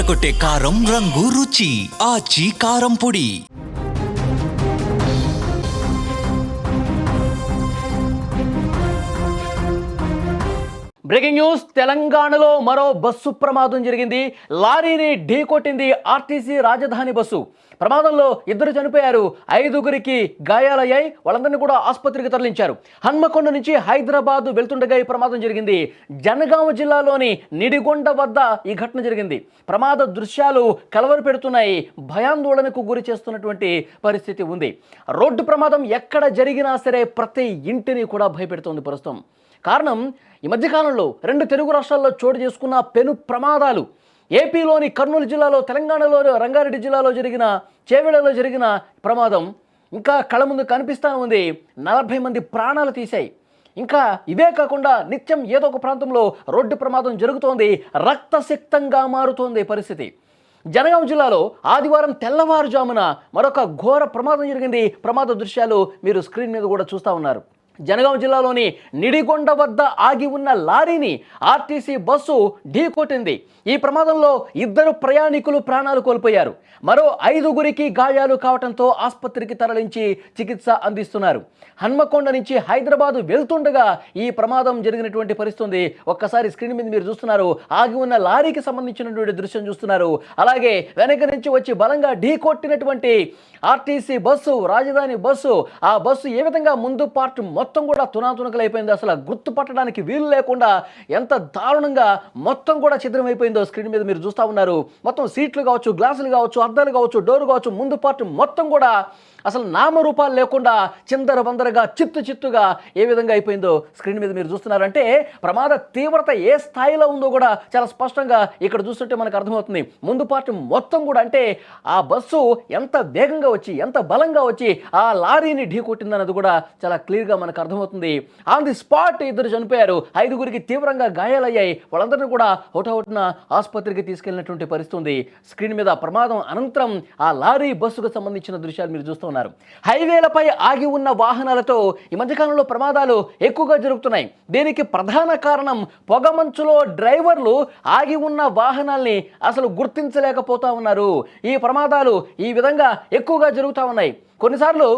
అదరగొట్టే కారం రంగు రుచి ఆచి కారం పొడి. Breaking news. తెలంగాణలో మరో బస్సు ప్రమాదం జరిగింది. లారీని ఢీకొట్టింది ఆర్టీసీ రాజధాని బస్సు. ప్రమాదంలో 2 చనిపోయారు, 5గురికి గాయాలయ్యాయి. వాళ్ళందరినీ కూడా ఆసుపత్రికి తరలించారు. హన్మకొండ నుంచి హైదరాబాద్ వెళ్తుండగా ఈ ప్రమాదం జరిగింది. జనగామ జిల్లాలోని నిడిగొండ వద్ద ఈ ఘటన జరిగింది. ప్రమాద దృశ్యాలు కలవర పెడుతున్నాయి, భయాందోళనకు గురి చేస్తున్నటువంటి పరిస్థితి ఉంది. రోడ్డు ప్రమాదం ఎక్కడ జరిగినా సరే ప్రతి ఇంటిని కూడా భయపెడుతోంది ప్రస్తుతం. కారణం, ఈ మధ్యకాలంలో 2 తెలుగు రాష్ట్రాల్లో చోటు చేసుకున్న పెను ప్రమాదాలు. ఏపీలోని కర్నూలు జిల్లాలో, తెలంగాణలో రంగారెడ్డి జిల్లాలో జరిగిన, చేవెళ్లలో జరిగిన ప్రమాదం ఇంకా కళ్ళ ముందు కనిపిస్తూ ఉంది. 40 మంది ప్రాణాలు తీశాయి. ఇంకా ఇవే కాకుండా నిత్యం ఏదో ఒక ప్రాంతంలో రోడ్డు ప్రమాదం జరుగుతోంది. రక్తసిక్తంగా మారుతోంది పరిస్థితి. జనగాం జిల్లాలో ఆదివారం తెల్లవారుజామున మరొక ఘోర ప్రమాదం జరిగింది. ప్రమాద దృశ్యాలు మీరు స్క్రీన్ మీద కూడా చూస్తూ ఉన్నారు. జనగాం జిల్లాలోని నిడిగొండ వద్ద ఆగి ఉన్న లారీని ఆర్టీసీ బస్సు ఢీకొట్టింది. ఈ ప్రమాదంలో 2 ప్రయాణికులు ప్రాణాలు కోల్పోయారు. మరో 5గురికి గాయాలు కావడంతో ఆసుపత్రికి తరలించి చికిత్స అందిస్తున్నారు. హన్మకొండ నుంచి హైదరాబాద్ వెళ్తుండగా ఈ ప్రమాదం జరిగినటువంటి పరిస్థితి. ఒక్కసారి స్క్రీన్ మీద మీరు చూస్తున్నారు, ఆగి ఉన్న లారీకి సంబంధించినటువంటి దృశ్యం చూస్తున్నారు. అలాగే వెనక నుంచి వచ్చి బలంగా ఢీకొట్టినటువంటి ఆర్టీసీ బస్సు, రాజధాని బస్సు, ఆ బస్సు ఏ విధంగా ముందు పార్ట్ మొత్తం కూడా తునాతునకలైపోయిందో, అసలు గుర్తుపట్టడానికి వీలు లేకుండా ఎంత దారుణంగా మొత్తం కూడా చిద్రమైపోయిందో స్క్రీన్ మీద మీరు చూస్తూ ఉన్నారు. మొత్తం సీట్లు కావచ్చు, గ్లాసులు కావచ్చు, అద్దాలు కావచ్చు, డోర్ కావచ్చు, ముందు పార్ట్ మొత్తం కూడా అసలు నామరూపాలు లేకుండా చిందరబందరగా చిత్తుగా ఏ విధంగా అయిపోయిందో స్క్రీన్ మీద మీరు చూస్తున్నారంటే ప్రమాద తీవ్రత ఏ స్థాయిలో ఉందో కూడా చాలా స్పష్టంగా ఇక్కడ చూస్తుంటే మనకు అర్థమవుతుంది. ముందు పార్ట్ మొత్తం కూడా, అంటే ఆ బస్సు ఎంత వేగంగా వచ్చి, ఎంత బలంగా వచ్చి ఆ లారీని ఢీకొట్టిందన్నది కూడా చాలా క్లియర్గా మనకు అర్థమవుతుంది. ఆన్ ది స్పాట్ 2 చనిపోయారు, 5గురికి తీవ్రంగా గాయాలయ్యాయి. వాళ్ళందరినీ కూడా హుటాహుటిన ఆసుపత్రికి తీసుకెళ్లినటువంటి పరిస్థితి. స్క్రీన్ మీద ప్రమాదం అనంతరం ఆ లారీ బస్సుకు సంబంధించిన దృశ్యాలు మీరు చూస్తూ ఉన్నారు. హైవేలపై ఆగి ఉన్న వాహనాలతో ఈ మధ్యకాలంలో ప్రమాదాలు ఎక్కువగా జరుగుతున్నాయి. దీనికి ప్రధాన కారణం పొగమంచులో డ్రైవర్లు ఆగి ఉన్న వాహనాల్ని అసలు గుర్తించలేకపోతా ఉన్నారు. ఈ ప్రమాదాలు ఈ విధంగా ఎక్కువగా జరుగుతూ ఉన్నాయి. కొన్నిసార్లు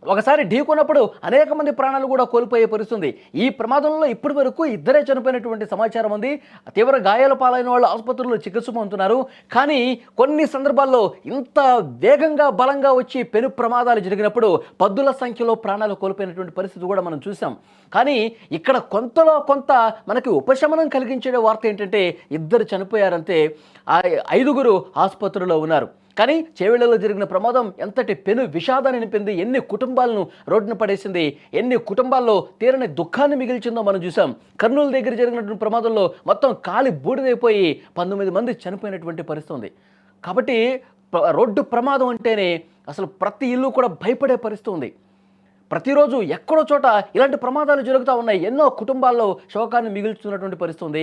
ఒకసారి ఢీకొన్నప్పుడు అనేక మంది ప్రాణాలు కూడా కోల్పోయే పరిస్థితుంది. ఈ ప్రమాదంలో ఇప్పటి వరకు 2 చనిపోయినటువంటి సమాచారం ఉంది. తీవ్ర గాయాల పాలైన వాళ్ళు ఆసుపత్రుల్లో చికిత్స పొందుతున్నారు. కానీ కొన్ని సందర్భాల్లో ఇంత వేగంగా బలంగా వచ్చి పెను ప్రమాదాలు జరిగినప్పుడు పద్దుల సంఖ్యలో ప్రాణాలు కోల్పోయినటువంటి పరిస్థితి కూడా మనం చూసాం. కానీ ఇక్కడ కొంతలో కొంత మనకి ఉపశమనం కలిగించే వార్త ఏంటంటే 2 చనిపోయారంతే, 5గురు ఆసుపత్రిలో ఉన్నారు. కానీ చేవెళ్లలో జరిగిన ప్రమాదం ఎంతటి పెను విషాదాన్ని నింపింది, ఎన్ని కుటుంబాలను రోడ్డున పడేసింది, ఎన్ని కుటుంబాల్లో తీరని దుఃఖాన్ని మిగిల్చిందో మనం చూసాం. కర్నూలు దగ్గర జరిగినటువంటి ప్రమాదంలో మొత్తం కాలి బూడిదైపోయి 19 మంది చనిపోయినటువంటి పరిస్థితి ఉంది. కాబట్టి రోడ్డు ప్రమాదం అంటేనే అసలు ప్రతి ఇల్లు కూడా భయపడే పరిస్థితి ఉంది. ప్రతిరోజు ఎక్కడో చోట ఇలాంటి ప్రమాదాలు జరుగుతూ ఉన్నాయి. ఎన్నో కుటుంబాల్లో శోకాన్ని మిగుల్చుతున్నటువంటి పరిస్థితి ఉంది.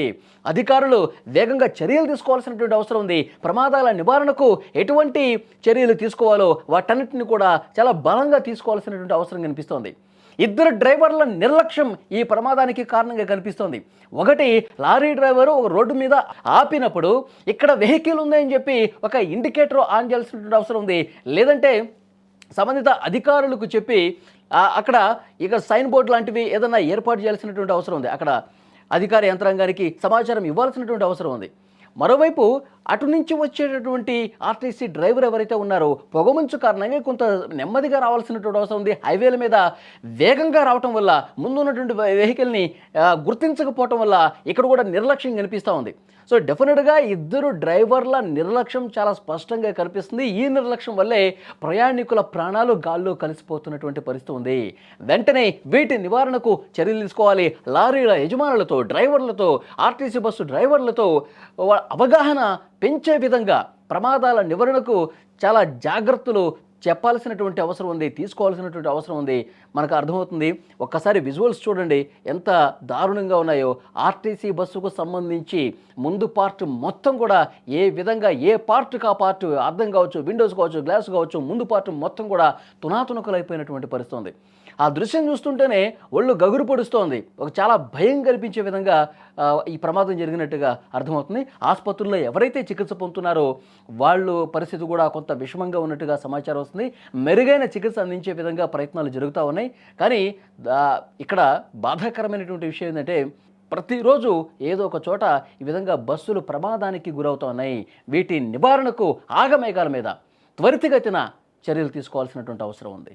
అధికారులు వేగంగా చర్యలు తీసుకోవాల్సినటువంటి అవసరం ఉంది. ప్రమాదాల నివారణకు ఎటువంటి చర్యలు తీసుకోవాలో వాటన్నిటిని కూడా చాలా బలంగా తీసుకోవాల్సినటువంటి అవసరం కనిపిస్తోంది. 2 డ్రైవర్ల నిర్లక్ష్యం ఈ ప్రమాదానికి కారణంగా కనిపిస్తోంది. ఒకటి, లారీ డ్రైవరు ఒక రోడ్డు మీద ఆపినప్పుడు ఇక్కడ వెహికల్ ఉందని చెప్పి ఒక ఇండికేటర్ ఆన్ చేయాల్సినటువంటి అవసరం ఉంది. లేదంటే సంబంధిత అధికారులకు చెప్పి అక్కడ ఇక సైన్ బోర్డు లాంటివి ఏదైనా ఏర్పాటు చేయాల్సినటువంటి అవసరం ఉంది. అక్కడ అధికార యంత్రాంగానికి సమాచారం ఇవ్వాల్సినటువంటి అవసరం ఉంది. మరోవైపు అటు నుంచి వచ్చేటటువంటి ఆర్టీసీ డ్రైవర్ ఎవరైతే ఉన్నారో పొగమంచు కారణంగా కొంత నెమ్మదిగా రావాల్సినటువంటి అవసరం ఉంది. హైవేల మీద వేగంగా రావటం వల్ల ముందున్నటువంటి వెహికల్ని గుర్తించకపోవటం వల్ల ఇక్కడ కూడా నిర్లక్ష్యం కనిపిస్తూ ఉంది. సో డెఫినెట్గా 2 డ్రైవర్ల నిర్లక్ష్యం చాలా స్పష్టంగా కనిపిస్తుంది. ఈ నిర్లక్ష్యం వల్లే ప్రయాణికుల ప్రాణాలు గాల్లో కలిసిపోతున్నటువంటి పరిస్థితి ఉంది. వెంటనే వీటి నివారణకు చర్యలు తీసుకోవాలి. లారీల యజమానులతో, డ్రైవర్లతో, ఆర్టీసీ బస్సు డ్రైవర్లతో అవగాహన పెంచే విధంగా ప్రమాదాల నివారణకు చాలా జాగ్రత్తలు చెప్పాల్సినటువంటి అవసరం ఉంది, తీసుకోవాల్సినటువంటి అవసరం ఉంది. మనకు అర్థమవుతుంది. ఒక్కసారి విజువల్స్ చూడండి ఎంత దారుణంగా ఉన్నాయో. ఆర్టీసీ బస్సుకు సంబంధించి ముందు పార్ట్ మొత్తం కూడా ఏ విధంగా, ఏ పార్ట్కి ఆ పార్ట్, అద్దం కావచ్చు, విండోస్ కావచ్చు, గ్లాస్ కావచ్చు, ముందు పార్ట్ మొత్తం కూడా తునాతునకలైపోయినటువంటి పరిస్థితి ఉంది. ఆ దృశ్యం చూస్తుంటేనే ఒళ్ళు గగురు పొడుస్తోంది. ఒక చాలా భయం కల్పించే విధంగా ఈ ప్రమాదం జరిగినట్టుగా అర్థమవుతుంది. ఆసుపత్రుల్లో ఎవరైతే చికిత్స పొందుతున్నారో వాళ్ళు పరిస్థితి కూడా కొంత విషమంగా ఉన్నట్టుగా సమాచారం వస్తుంది. మెరుగైన చికిత్స అందించే విధంగా ప్రయత్నాలు జరుగుతూ ఉన్నాయి. కానీ ఇక్కడ బాధాకరమైనటువంటి విషయం ఏంటంటే ప్రతిరోజు ఏదో ఒక చోట ఈ విధంగా బస్సులు ప్రమాదానికి గురవుతున్నాయి. వీటి నివారణకు ఆగమేఘాల మీద త్వరితగతిన చర్యలు తీసుకోవాల్సినటువంటి అవసరం ఉంది.